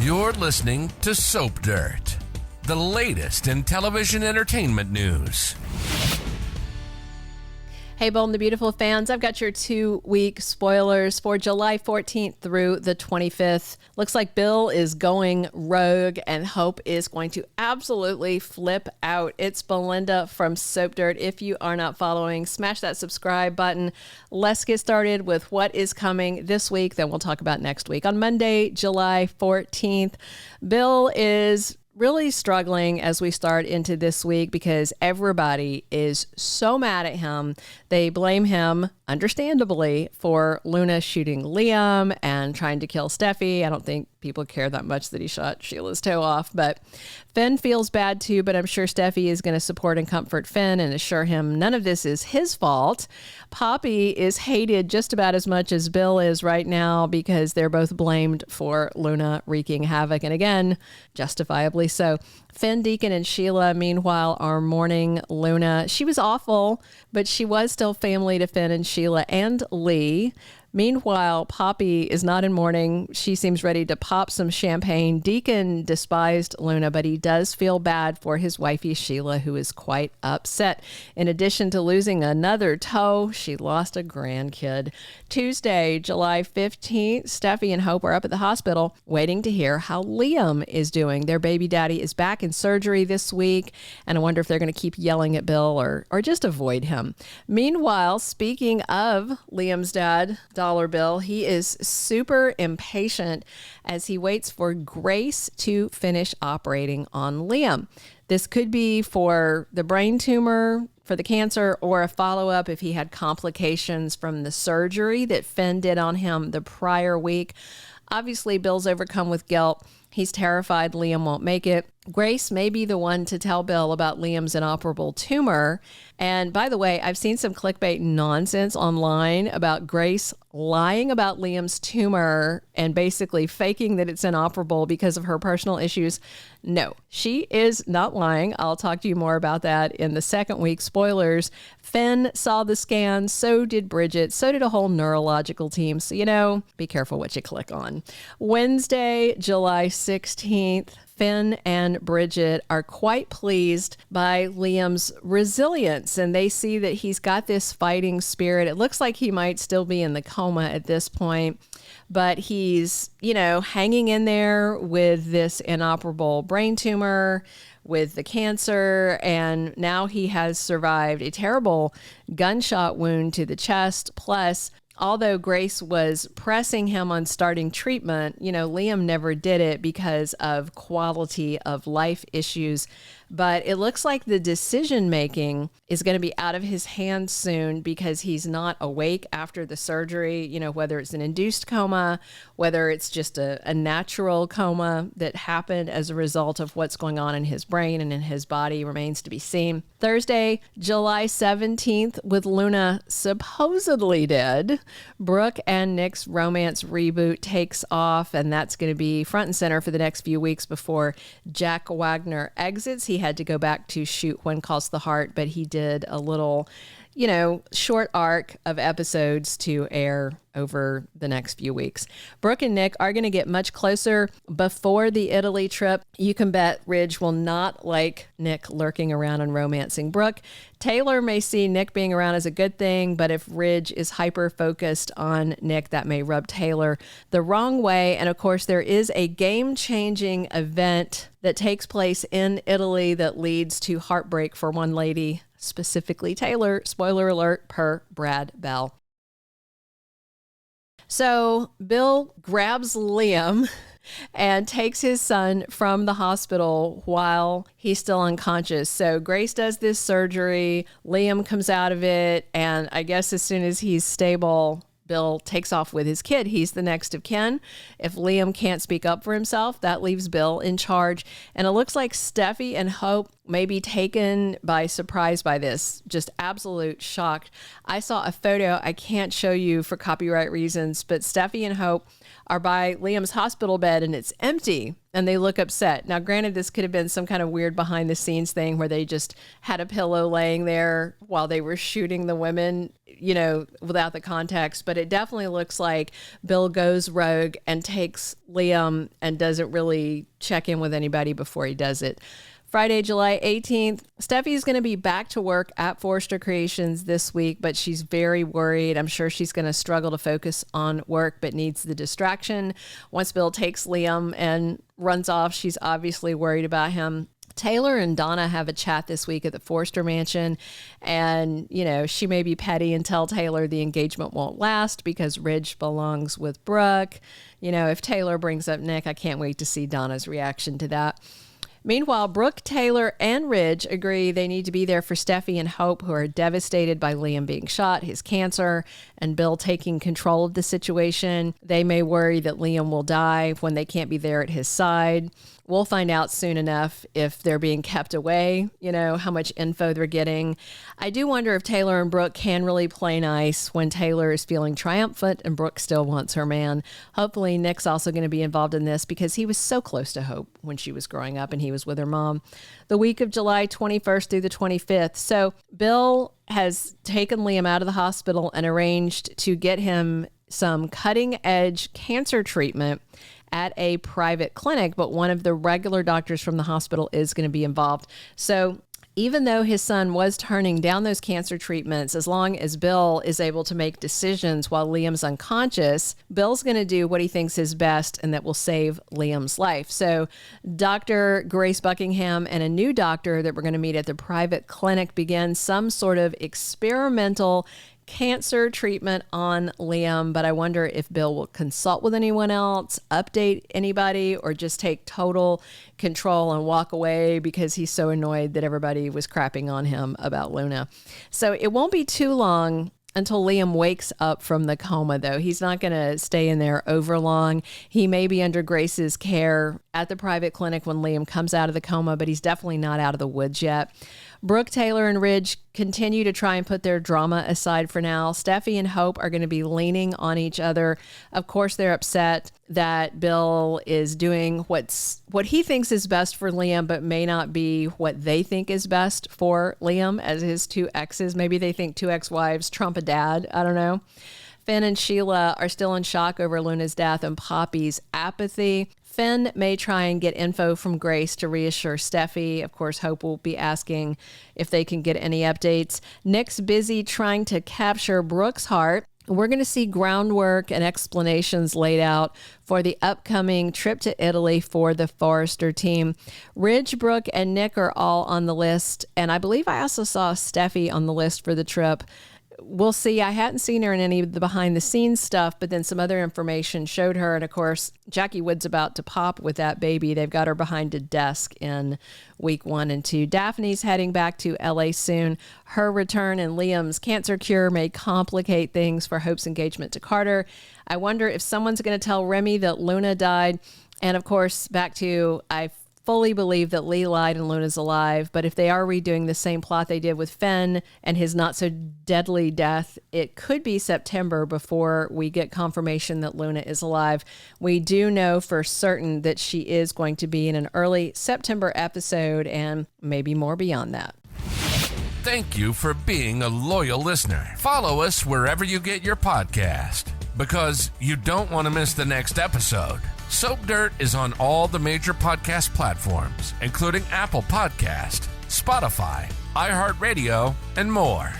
You're listening to Soap Dirt, the latest in television entertainment news. Hey, Bold and the Beautiful fans, I've got your 2-week spoilers for July 14th through the 25th. Looks like Bill is going rogue and Hope is going to absolutely flip out. It's Belinda from Soap Dirt. If you are not following, smash that subscribe button. Let's get started with what is coming this week, then we'll talk about next week. On Monday, July 14th, Bill is really struggling as we start into this week because everybody is so mad at him. They blame him, understandably, for Luna shooting Liam and trying to kill Steffy. I don't think people care that much that he shot Sheila's toe off, but Finn feels bad too, but I'm sure Steffy is going to support and comfort Finn and assure him none of this is his fault. Poppy is hated just about as much as Bill is right now because they're both blamed for Luna wreaking havoc, and again, justifiably so. Finn, Deacon, and Sheila, meanwhile, are mourning Luna. She was awful, but she was still family to Finn and Sheila and Lee. Meanwhile, Poppy is not in mourning. She seems ready to pop some champagne. Deacon despised Luna, but he does feel bad for his wifey, Sheila, who is quite upset. In addition to losing another toe, she lost a grandkid. Tuesday, July 15th, Steffy and Hope are up at the hospital waiting to hear how Liam is doing. Their baby daddy is back in surgery this week, and I wonder if they're going to keep yelling at Bill or just avoid him. Meanwhile, speaking of Liam's dad, Dollar Bill, he is super impatient as he waits for Grace to finish operating on Liam. This could be for the brain tumor, for the cancer, or a follow-up if he had complications from the surgery that Finn did on him the prior week. Obviously, Bill's overcome with guilt. He's terrified Liam won't make it. Grace may be the one to tell Bill about Liam's inoperable tumor. And by the way, I've seen some clickbait nonsense online about Grace lying about Liam's tumor and basically faking that it's inoperable because of her personal issues. No, she is not lying. I'll talk to you more about that in the second week. Spoilers. Finn saw the scan, so did Bridget, so did a whole neurological team. So, be careful what you click on. Wednesday, July 16th. Finn and Bridget are quite pleased by Liam's resilience, and they see that he's got this fighting spirit. It looks like he might still be in the coma at this point, but he's, hanging in there with this inoperable brain tumor, with the cancer, and now he has survived a terrible gunshot wound to the chest. Plus, although Grace was pressing him on starting treatment, Liam never did it because of quality of life issues. But it looks like the decision-making is going to be out of his hands soon because he's not awake after the surgery, whether it's an induced coma, whether it's just a natural coma that happened as a result of what's going on in his brain and in his body remains to be seen. Thursday, July 17th, with Luna supposedly dead, Brooke and Nick's romance reboot takes off, and that's going to be front and center for the next few weeks before Jack Wagner exits. He had to go back to shoot When Calls the Heart, but he did a little, short arc of episodes to air over the next few weeks. Brooke and Nick are going to get much closer before the Italy trip. You can bet Ridge will not like Nick lurking around and romancing Brooke. Taylor may see Nick being around as a good thing, but if Ridge is hyper-focused on Nick, that may rub Taylor the wrong way. And of course, there is a game-changing event that takes place in Italy that leads to heartbreak for one lady, specifically Taylor, spoiler alert, per Brad Bell. So Bill grabs Liam and takes his son from the hospital while he's still unconscious. So Grace does this surgery, Liam comes out of it, and I guess as soon as he's stable, Bill takes off with his kid. He's the next of kin. If Liam can't speak up for himself, that leaves Bill in charge. And it looks like Steffy and Hope may be taken by surprise by this. Just absolute shock. I saw a photo I can't show you for copyright reasons, but Steffy and Hope are by Liam's hospital bed and it's empty, and they look upset. Now, granted, this could have been some kind of weird behind the scenes thing where they just had a pillow laying there while they were shooting the women, without the context, but it definitely looks like Bill goes rogue and takes Liam and doesn't really check in with anybody before he does it. Friday, July 18th, Steffy is going to be back to work at Forrester Creations this week, but she's very worried. I'm sure she's going to struggle to focus on work, but needs the distraction. Once Bill takes Liam and runs off, she's obviously worried about him. Taylor and Donna have a chat this week at the Forrester mansion, and, she may be petty and tell Taylor the engagement won't last because Ridge belongs with Brooke. If Taylor brings up Nick, I can't wait to see Donna's reaction to that. Meanwhile, Brooke, Taylor, and Ridge agree they need to be there for Steffy and Hope, who are devastated by Liam being shot, his cancer, and Bill taking control of the situation. They may worry that Liam will die when they can't be there at his side. We'll find out soon enough if they're being kept away, how much info they're getting. I do wonder if Taylor and Brooke can really play nice when Taylor is feeling triumphant and Brooke still wants her man. Hopefully Nick's also going to be involved in this because he was so close to Hope when she was growing up and he was with her mom. The week of July 21st through the 25th. So Bill has taken Liam out of the hospital and arranged to get him some cutting-edge cancer treatment at a private clinic, but one of the regular doctors from the hospital is going to be involved. So even though his son was turning down those cancer treatments, as long as Bill is able to make decisions while Liam's unconscious, Bill's going to do what he thinks is best and that will save Liam's life. So Dr. Grace Buckingham and a new doctor that we're going to meet at the private clinic begin some sort of experimental cancer treatment on Liam, but I wonder if Bill will consult with anyone else, update anybody, or just take total control and walk away because he's so annoyed that everybody was crapping on him about Luna. So it won't be too long until Liam wakes up from the coma, though. He's not going to stay in there over long. He may be under Grace's care at the private clinic when Liam comes out of the coma, but he's definitely not out of the woods yet. Brooke, Taylor, and Ridge continue to try and put their drama aside for now. Steffy and Hope are going to be leaning on each other. Of course, they're upset that Bill is doing what he thinks is best for Liam, but may not be what they think is best for Liam as his two exes. Maybe they think two ex-wives trump a dad. I don't know. Finn and Sheila are still in shock over Luna's death and Poppy's apathy. Finn may try and get info from Grace to reassure Steffy. Of course, Hope will be asking if they can get any updates. Nick's busy trying to capture Brooke's heart. We're going to see groundwork and explanations laid out for the upcoming trip to Italy for the Forrester team. Ridge, Brooke, and Nick are all on the list, and I believe I also saw Steffy on the list for the trip. We'll see. I hadn't seen her in any of the behind the scenes stuff, but then some other information showed her. And of course, Jackie Wood's about to pop with that baby. They've got her behind a desk in week 1 and 2. Daphne's heading back to LA soon. Her return and Liam's cancer cure may complicate things for Hope's engagement to Carter. I wonder if someone's going to tell Remy that Luna died. And of course, back to, I fully believe that Lee lied and Luna's alive, but if they are redoing the same plot they did with Finn and his not so deadly death, it could be September before we get confirmation that Luna is alive. We do know for certain that she is going to be in an early September episode and maybe more beyond that. Thank you for being a loyal listener. Follow us wherever you get your podcast, because you don't want to miss the next episode. Soap Dirt is on all the major podcast platforms, including Apple Podcast, Spotify, iHeartRadio, and more.